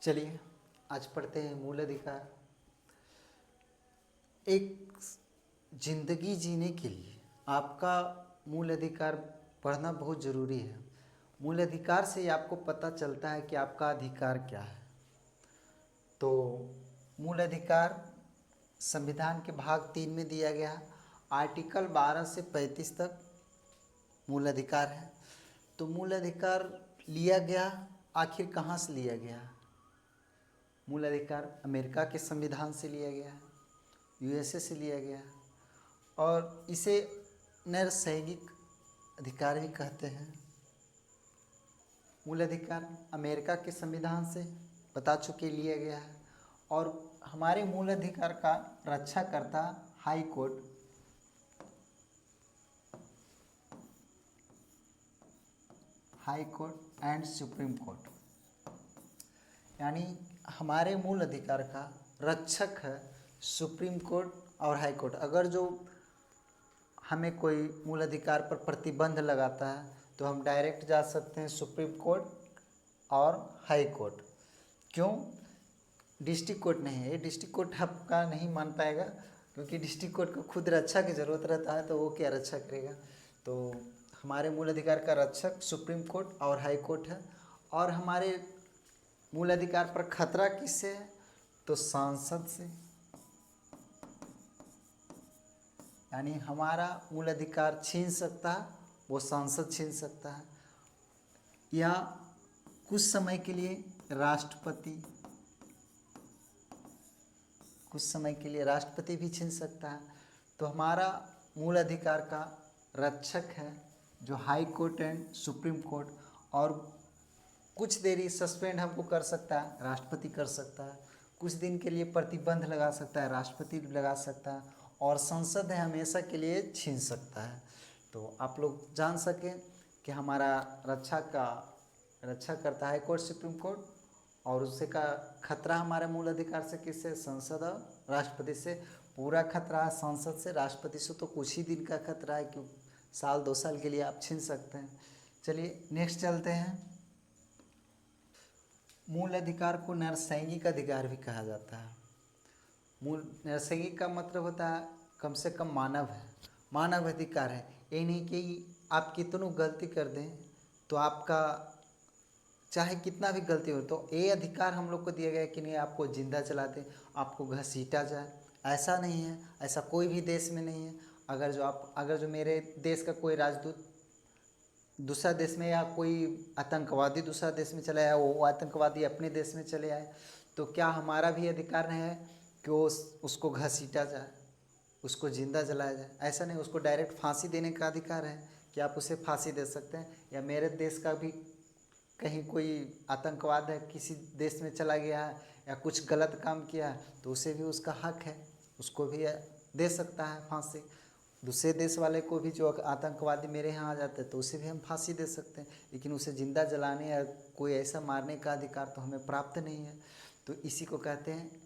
चलिए आज पढ़ते हैं मूल अधिकार। एक जिंदगी जीने के लिए आपका मूल अधिकार पढ़ना बहुत ज़रूरी है। मूल अधिकार से ही आपको पता चलता है कि आपका अधिकार क्या है। तो मूल अधिकार संविधान के भाग 3 में दिया गया है। आर्टिकल 12 से 35 तक मूल अधिकार है। तो मूल अधिकार लिया गया आखिर कहाँ से लिया गया? मूल अधिकार अमेरिका के संविधान से लिया गया है, यूएसए से लिया गया है और इसे नैसर्गिक अधिकार भी कहते हैं। मूल अधिकार अमेरिका के संविधान से बता चुके लिया गया है और हमारे मूल अधिकार का रक्षा करता high court and supreme court, यानी हमारे मूल अधिकार का रक्षक है सुप्रीम कोर्ट और हाई कोर्ट। अगर जो हमें कोई मूल अधिकार पर प्रतिबंध लगाता है तो हम डायरेक्ट जा सकते हैं सुप्रीम कोर्ट और हाई कोर्ट। क्यों? डिस्ट्रिक्ट कोर्ट नहीं है, ये डिस्ट्रिक्ट कोर्ट आपका नहीं मान पाएगा क्योंकि डिस्ट्रिक्ट कोर्ट को खुद रक्षा की ज़रूरत रहता है, तो वो क्या रक्षा करेगा। तो हमारे मूल अधिकार का रक्षक सुप्रीम कोर्ट और हाई कोर्ट है। और हमारे मूल अधिकार पर खतरा किससे है? तो सांसद से, यानी हमारा मूल अधिकार छीन सकता है वो सांसद छीन सकता है, या कुछ समय के लिए राष्ट्रपति भी छीन सकता है। तो हमारा मूल अधिकार का रक्षक है जो high court and supreme court, और कुछ देरी सस्पेंड हमको कर सकता है, राष्ट्रपति कर सकता है। कुछ दिन के लिए प्रतिबंध लगा सकता है, राष्ट्रपति भी लगा सकता है। और संसद है हमेशा के लिए छीन सकता है। तो आप लोग जान सकें कि हमारा रक्षा करता है हाई कोर्ट सुप्रीम कोर्ट, और उससे का खतरा हमारे मूल अधिकार से किससे? संसद और राष्ट्रपति से। पूरा खतरा है संसद से, राष्ट्रपति से तो कुछ ही दिन का खतरा है, क्यों साल 2 साल के लिए आप छीन सकते हैं। चलिए नेक्स्ट चलते हैं। मूल अधिकार को नैसर्गिक अधिकार भी कहा जाता है। नैसर्गिक का मतलब होता है कम से कम मानव अधिकार है। ये नहीं कि आप कितनों गलती कर दें तो आपका चाहे कितना भी गलती हो तो ये अधिकार हम लोग को दिया गया है कि नहीं आपको जिंदा जला दे, आपको घसीटा जाए, ऐसा नहीं है। ऐसा कोई भी देश में नहीं है। अगर जो मेरे देश का कोई राजदूत दूसरा देश में, या कोई आतंकवादी दूसरा देश में चला आया, वो आतंकवादी अपने देश में चले आए, तो क्या हमारा भी अधिकार नहीं है कि उसको घसीटा जाए, उसको जिंदा जलाया जाए? ऐसा नहीं, उसको डायरेक्ट फांसी देने का अधिकार है कि आप उसे फांसी दे सकते हैं। या मेरे देश का भी कहीं कोई आतंकवाद है, किसी देश में चला गया है या कुछ गलत काम किया है, तो उसे भी उसका हक है, उसको भी दे सकता है फांसी। दूसरे देश वाले को भी जो आतंकवादी मेरे यहाँ आ जाते हैं तो उसे भी हम फांसी दे सकते हैं, लेकिन उसे जिंदा जलाने या कोई ऐसा मारने का अधिकार तो हमें प्राप्त नहीं है। तो इसी को कहते हैं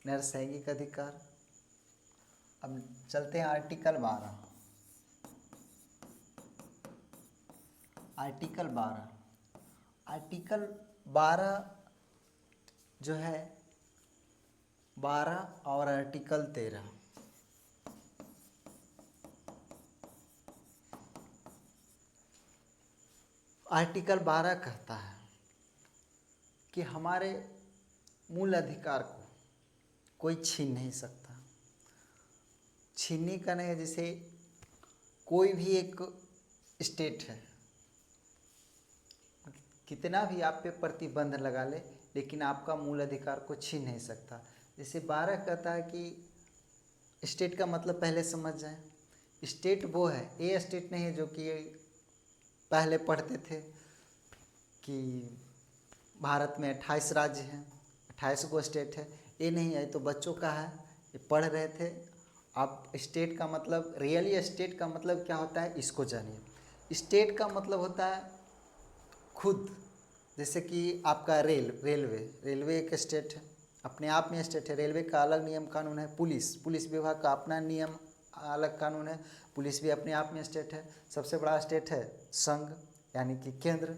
नैसर्गिक अधिकार। अब चलते हैं आर्टिकल 12। आर्टिकल 12 जो है 12 और आर्टिकल 13, आर्टिकल 12 कहता है कि हमारे मूल अधिकार को कोई छीन नहीं सकता। छीनने का नहीं है, जैसे कोई भी एक स्टेट है, कितना भी आप पे प्रतिबंध लगा ले, लेकिन आपका मूल अधिकार को छीन नहीं सकता। जैसे 12 कहता है कि स्टेट का मतलब पहले समझ जाएं। स्टेट वो है, ये स्टेट नहीं है जो कि पहले पढ़ते थे कि भारत में 28 राज्य हैं, 28 गो स्टेट है। ये नहीं है, तो बच्चों का है, ये पढ़ रहे थे। अब स्टेट का मतलब, रियली स्टेट का मतलब क्या होता है इसको जानिए। स्टेट का मतलब होता है खुद, जैसे कि आपका रेलवे एक स्टेट है, अपने आप में स्टेट है। रेलवे का अलग नियम कानून है। पुलिस विभाग का अपना नियम अलग कानून है। पुलिस भी अपने आप में स्टेट है। सबसे बड़ा स्टेट है संघ, यानी कि केंद्र,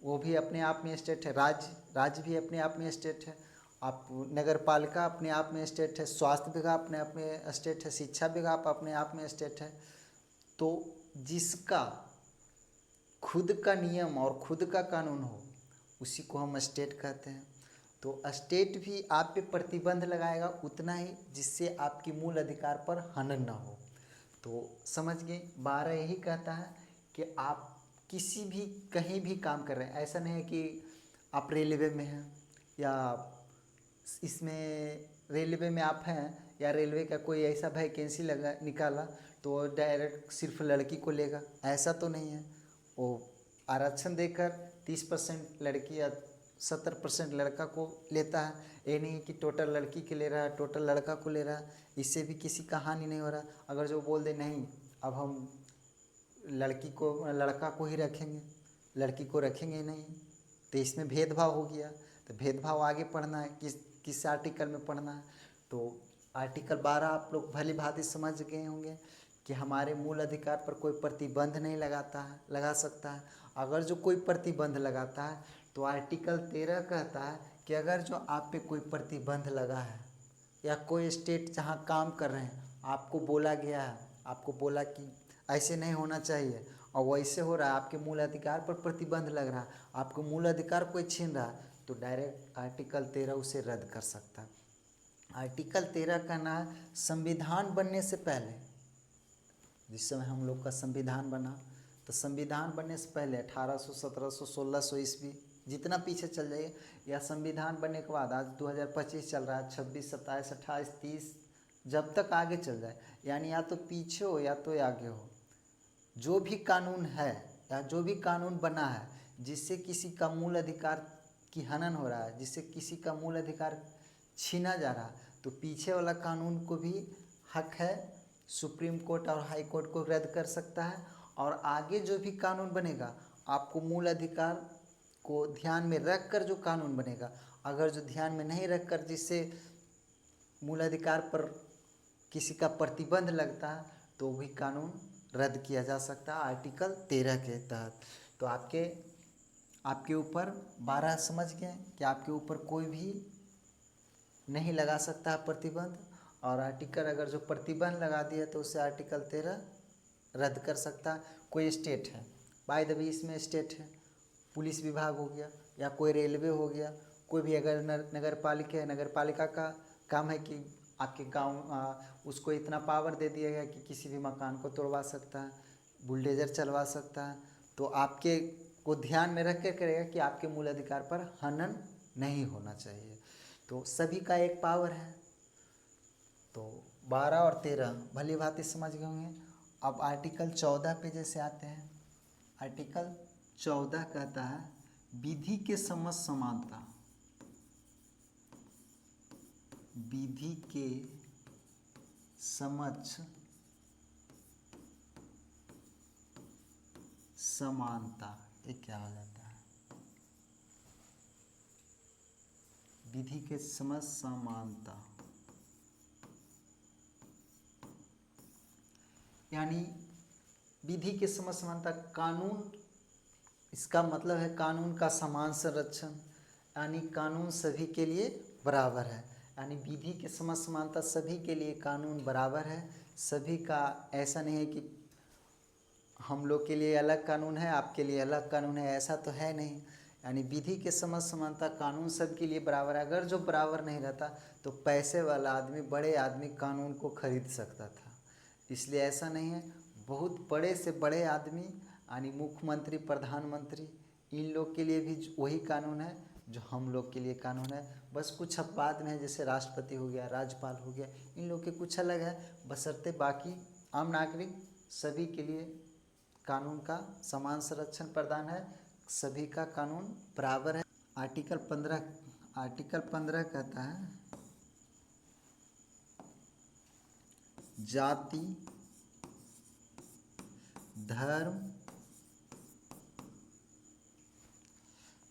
वो भी अपने आप में स्टेट है। राज्य भी अपने आप में स्टेट है। आप नगर पालिका अपने आप में स्टेट है। स्वास्थ्य विभाग अपने आप में स्टेट है। शिक्षा विभाग अपने आप में स्टेट है। तो जिसका खुद का नियम और खुद का कानून हो उसी को हम स्टेट कहते हैं। तो स्टेट भी आप पे प्रतिबंध लगाएगा उतना ही जिससे आपकी मूल अधिकार पर हनन ना हो। तो समझ गए, 12 यही कहता है कि आप किसी भी कहीं भी काम कर रहे हैं। ऐसा नहीं है कि आप रेलवे में हैं या इसमें रेलवे में आप हैं या रेलवे का कोई ऐसा वैकेंसी लगा निकाला तो डायरेक्ट सिर्फ लड़की को लेगा, ऐसा तो नहीं है। वो आरक्षण देकर 30% लड़की या 70% लड़का को लेता है। ये नहीं कि टोटल लड़की के ले रहा है टोटल लड़का को ले रहा है, इससे भी किसी का हानि नहीं हो रहा। अगर जो बोल दे नहीं अब हम लड़की को लड़का को ही रखेंगे लड़की को रखेंगे नहीं, तो इसमें भेदभाव हो गया। तो भेदभाव आगे पढ़ना है, किस आर्टिकल में पढ़ना है। तो आर्टिकल 12 आप लोग भली भांति समझ गए होंगे कि हमारे मूल अधिकार पर कोई प्रतिबंध नहीं लगा सकता है। अगर जो कोई प्रतिबंध लगाता है तो आर्टिकल 13 कहता है कि अगर जो आप पे कोई प्रतिबंध लगा है या कोई स्टेट जहाँ काम कर रहे हैं आपको बोला गया है, आपको बोला कि ऐसे नहीं होना चाहिए और वैसे हो रहा है, आपके मूल अधिकार पर प्रतिबंध लग रहा है, आपको मूल अधिकार कोई छीन रहा है, तो डायरेक्ट आर्टिकल 13 उसे रद्द कर सकता है। आर्टिकल 13 का नाम संविधान बनने से पहले, जिस समय हम लोग का संविधान बना, तो संविधान बनने से पहले 1800, 1700, 1600 ईस्वी जितना पीछे चल जाइए, या संविधान बनने के बाद आज 2025 चल रहा है, 26, 27, 28, 30 जब तक आगे चल जाए, यानी या तो पीछे हो या तो आगे हो, जो भी कानून है या जो भी कानून बना है जिससे किसी का मूल अधिकार की हनन हो रहा है, जिससे किसी का मूल अधिकार छीना जा रहा है, तो पीछे वाला कानून को भी हक है सुप्रीम कोर्ट और हाई कोर्ट को रद्द कर सकता है। और आगे जो भी कानून बनेगा आपको मूल अधिकार को ध्यान में रख कर जो कानून बनेगा, अगर जो ध्यान में नहीं रख कर जिससे मूल अधिकार पर किसी का प्रतिबंध लगता है तो भी कानून रद्द किया जा सकता है आर्टिकल 13 के तहत। तो आपके ऊपर 12 समझ गए कि आपके ऊपर कोई भी नहीं लगा सकता है प्रतिबंध, और आर्टिकल अगर जो प्रतिबंध लगा दिया तो उसे आर्टिकल 13 रद्द कर सकता है। कोई स्टेट है, बाय द वे इसमें स्टेट है, पुलिस विभाग हो गया या कोई रेलवे हो गया, कोई भी अगर नगर पालिका है, नगर पालिका का काम है कि आपके गांव उसको इतना पावर दे दिया गया कि किसी भी मकान को तोड़वा सकता है, बुलडोजर चलवा सकता है, तो आपके को ध्यान में रख कर करेगा कि आपके मूल अधिकार पर हनन नहीं होना चाहिए। तो सभी का एक पावर है। तो 12 और 13 भली भांति समझ गए होंगे। अब आर्टिकल 14 पे जैसे आते हैं, आर्टिकल 14 कहता है विधि के समक्ष समानता, विधि के समक्ष समानता, ये क्या हो जाता है, विधि के समक्ष समानता, यानी विधि के समक्ष समानता, कानून इसका मतलब है कानून का समान संरक्षण, यानी कानून सभी के लिए बराबर है। यानी विधि के समक्ष समानता, सभी के लिए कानून बराबर है, सभी का ऐसा नहीं है कि हम लोग के लिए अलग कानून है आपके लिए अलग कानून है, ऐसा तो है नहीं। यानी विधि के समक्ष समानता, कानून सबके लिए बराबर है। अगर जो बराबर नहीं रहता तो पैसे वाला आदमी, बड़े आदमी कानून को खरीद सकता था, इसलिए ऐसा नहीं है। बहुत बड़े से बड़े आदमी यानी मुख्यमंत्री, प्रधानमंत्री, इन लोग के लिए भी वही कानून है जो हम लोग के लिए कानून है। बस कुछ अपवाद में है, जैसे राष्ट्रपति हो गया, राज्यपाल हो गया, इन लोग के कुछ अलग है, बशर्ते बाकी आम नागरिक सभी के लिए कानून का समान संरक्षण प्रदान है, सभी का कानून बराबर है। आर्टिकल 15 कहता है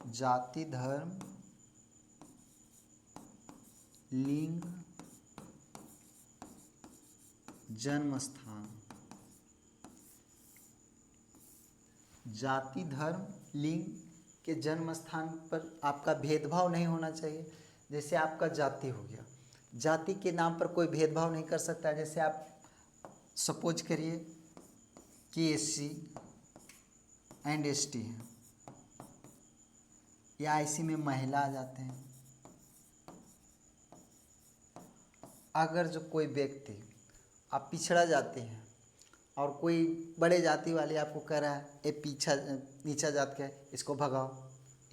जाति, धर्म, लिंग, जन्म स्थान, जाति, धर्म, लिंग, कि जन्म स्थान पर आपका भेदभाव नहीं होना चाहिए। जैसे आपका जाति हो गया, जाति के नाम पर कोई भेदभाव नहीं कर सकता। जैसे आप सपोज करिए कि SC एंड ST है, या इसी में महिला आ जाते हैं। अगर जो कोई व्यक्ति आप पिछड़ा जाते हैं और कोई बड़े जाति वाले आपको कह रहा है ये नीचा जात का है, इसको भगाओ,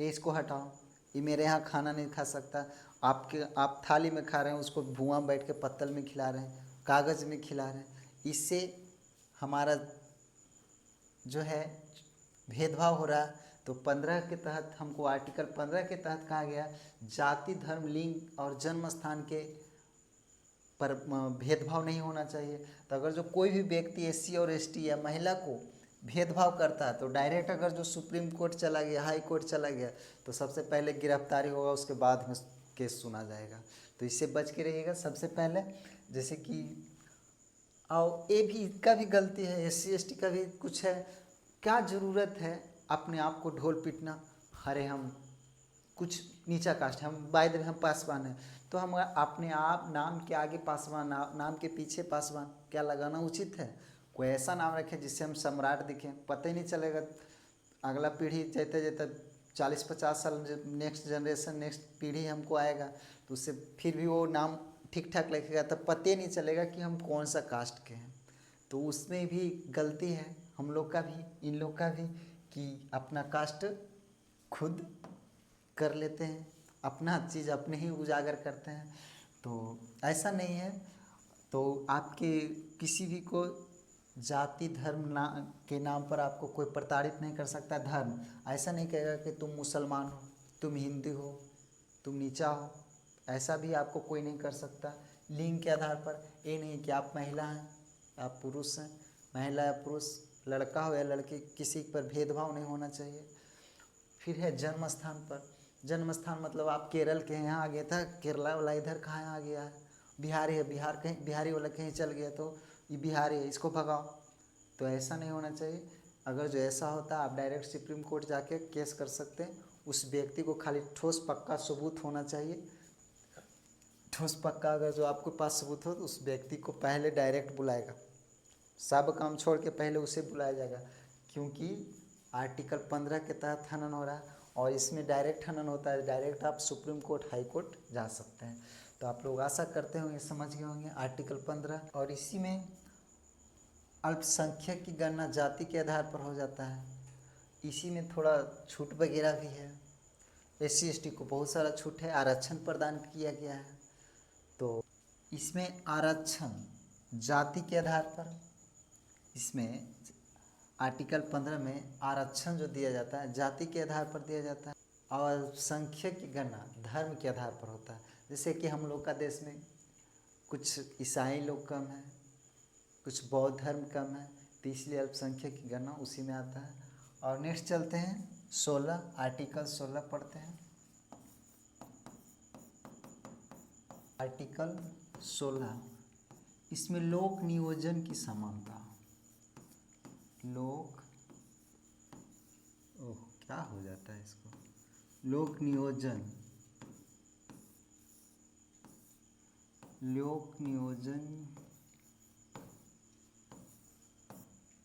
ये इसको हटाओ, ये मेरे यहाँ खाना नहीं खा सकता, आप थाली में खा रहे हैं, उसको धुआं बैठ के पत्तल में खिला रहे हैं, कागज़ में खिला रहे हैं, इससे हमारा जो है भेदभाव हो रहा है। तो 15 के तहत हमको आर्टिकल 15 के तहत कहा गया जाति, धर्म, लिंग और जन्म स्थान के पर भेदभाव नहीं होना चाहिए। तो अगर जो कोई भी व्यक्ति SC और ST या महिला को भेदभाव करता है तो डायरेक्ट अगर जो सुप्रीम कोर्ट चला गया, हाई कोर्ट चला गया, तो सबसे पहले गिरफ्तारी होगा, उसके बाद में केस सुना जाएगा। तो इससे बच के रहिएगा। सबसे पहले जैसे कि और ये भी का भी गलती है, SC ST का भी कुछ है, क्या ज़रूरत है अपने आप को ढोल पीटना, अरे हम कुछ नीचा कास्ट है, हम बाय द वे हम पासवान हैं, तो हम अपने आप नाम के आगे पासवान, नाम के पीछे पासवान क्या लगाना उचित है? कोई ऐसा नाम रखें जिससे हम सम्राट दिखें, पता ही नहीं चलेगा। अगला पीढ़ी जैते जैते 40-50 साल नेक्स्ट जनरेशन, नेक्स्ट पीढ़ी हमको आएगा, तो उससे फिर भी वो नाम ठीक ठाक लगेगा, तब पता ही नहीं चलेगा कि हम कौन सा कास्ट के हैं। तो उसमें भी गलती है हम लोग का भी, इन लोग का भी, कि अपना कास्ट खुद कर लेते हैं, अपना चीज़ अपने ही उजागर करते हैं। तो ऐसा नहीं है। तो आपके किसी भी को जाति, धर्म के नाम पर आपको कोई प्रताड़ित नहीं कर सकता। धर्म ऐसा नहीं कहेगा कि तुम मुसलमान हो, तुम हिंदू हो, तुम नीचा हो, ऐसा भी आपको कोई नहीं कर सकता। लिंग के आधार पर ये नहीं कि आप महिला हैं, आप पुरुष हैं, महिला या पुरुष, लड़का हो या लड़की, किसी पर भेदभाव नहीं होना चाहिए। फिर है जन्म स्थान पर। जन्म स्थान मतलब आप केरल के हैं, यहाँ आ गया था, केरला वाला इधर कहाँ आ गया है, बिहारी है, बिहार कहीं बिहारी वाला कहीं चल गया तो ये बिहारी है, इसको भगाओ। तो ऐसा नहीं होना चाहिए। अगर जो ऐसा होता है आप डायरेक्ट सुप्रीम कोर्ट जाके केस कर सकते हैं। उस व्यक्ति को खाली ठोस पक्का सबूत होना चाहिए। ठोस पक्का अगर जो आपके पास सबूत हो तो उस व्यक्ति को पहले डायरेक्ट बुलाएगा, सब काम छोड़ के पहले उसे बुलाया जाएगा, क्योंकि आर्टिकल 15 के तहत हनन हो रहा है और इसमें डायरेक्ट हनन होता है। डायरेक्ट आप सुप्रीम कोर्ट, हाई कोर्ट जा सकते हैं। तो आप लोग आशा करते होंगे समझ गए होंगे आर्टिकल 15। और इसी में अल्पसंख्यक की गणना जाति के आधार पर हो जाता है। इसी में थोड़ा छूट वगैरह भी है। SC ST को बहुत सारा छूट है, आरक्षण प्रदान किया गया है। तो इसमें आरक्षण जाति के आधार पर, इसमें आर्टिकल 15 में आरक्षण जो दिया जाता है जाति के आधार पर दिया जाता है। और संख्यक की गणना धर्म के आधार पर होता है। जैसे कि हम लोग का देश में कुछ ईसाई लोग कम हैं, कुछ बौद्ध धर्म कम है, तो इसलिए अल्पसंख्यक की गणना उसी में आता है। और नेक्स्ट चलते हैं 16, आर्टिकल 16 पढ़ते हैं। आर्टिकल 16, इसमें लोक नियोजन की समानता। क्या हो जाता है इसको, लोक नियोजन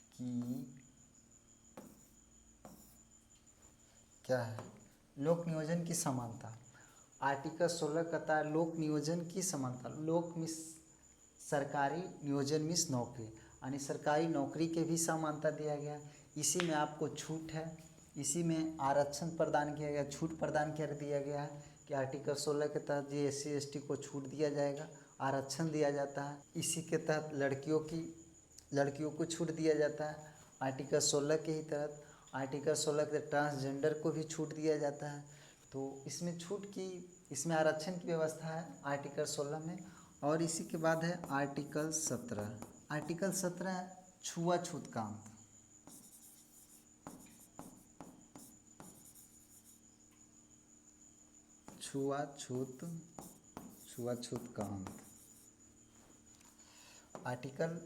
की क्या है, लोक नियोजन की समानता। आर्टिकल 16 कहता है लोक नियोजन की समानता। लोक मिस सरकारी, नियोजन मिस नौकरी, यानी सरकारी नौकरी के भी समानता दिया गया। इसी में आपको छूट है, इसी में आरक्षण प्रदान किया गया, छूट प्रदान कर दिया गया है कि आर्टिकल 16 के तहत जी SC ST को छूट दिया जाएगा, आरक्षण दिया जाता है। इसी के तहत लड़कियों को छूट दिया जाता है आर्टिकल 16 के ही तहत। आर्टिकल 16 के ट्रांसजेंडर को भी छूट दिया जाता है। तो इसमें आरक्षण की व्यवस्था है आर्टिकल 16 में। और इसी के बाद है आर्टिकल 17। आर्टिकल 17 छुआछूत का अंत। छुआछूत का अंत। आर्टिकल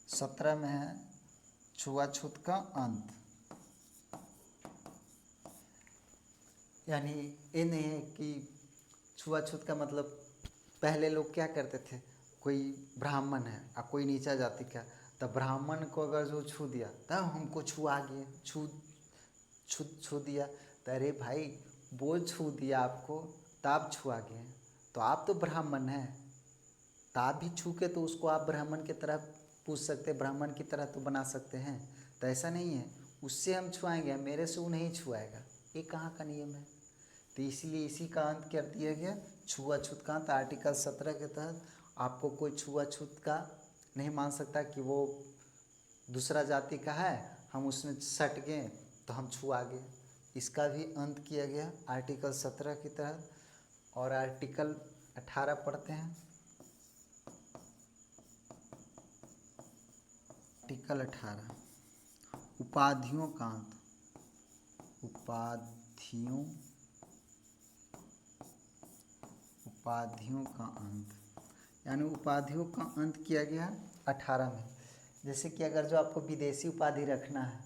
17 में है छुआछूत का अंत। यानी ये नहीं है कि छुआछूत का मतलब पहले लोग क्या करते थे, कोई ब्राह्मण है और कोई नीचा जाति का, तो ब्राह्मण को अगर जो छू दिया तब हमको छुआ गए, छू छू छू दिया, तो अरे भाई वो छू दिया आपको तो आप छुआ गए, तो आप तो ब्राह्मण हैं, तो आप भी छू के तो उसको आप ब्राह्मण की तरह पूछ सकते, ब्राह्मण की तरह तो बना सकते हैं। तो ऐसा नहीं है उससे हम छुआएंगे, मेरे से वो नहीं छुआएगा, ये कहाँ का नियम है। तो इसलिए इसी का अंत कर दिया गया छुआछूत का अंत। आर्टिकल 17 के तहत आपको कोई छुआछूत का नहीं मान सकता कि वो दूसरा जाति का है, हम उसमें सट गए तो हम छुआ गए। इसका भी अंत किया गया आर्टिकल 17 के तहत। और आर्टिकल 18 पढ़ते हैं। आर्टिकल 18 उपाधियों का अंत। उपाधियों का अंत यानी उपाधियों का अंत किया गया 18 में। जैसे कि अगर जो आपको विदेशी उपाधि रखना है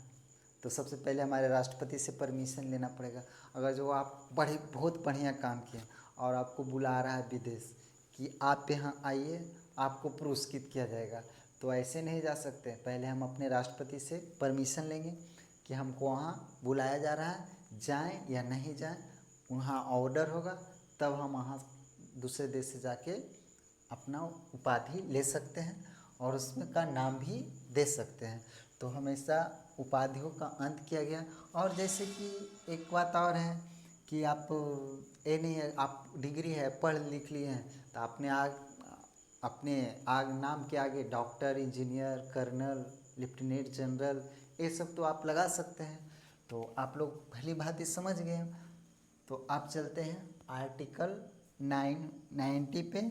तो सबसे पहले हमारे राष्ट्रपति से परमिशन लेना पड़ेगा। अगर जो आप बहुत बढ़िया काम किए और आपको बुला रहा है विदेश कि आप यहाँ आइए, आपको पुरस्कृत किया जाएगा, तो ऐसे नहीं जा सकते। पहले हम अपने राष्ट्रपति से परमिशन लेंगे कि हमको वहाँ बुलाया जा रहा है, जाएं या नहीं जाएं, वहाँ ऑर्डर होगा, तब हम वहाँ दूसरे देश से जाके अपना उपाधि ले सकते हैं और उसमें का नाम भी दे सकते हैं। तो हमेशा उपाधियों का अंत किया गया। और जैसे कि एक बात और है कि आप ये नहीं है, आप डिग्री है पढ़ लिख लिए हैं तो अपने आग नाम के आगे doctor, engineer, colonel, lieutenant general ये सब तो आप लगा सकते हैं। तो आप लोग भली भांति समझ गए। तो आप चलते हैं आर्टिकल 90 पे।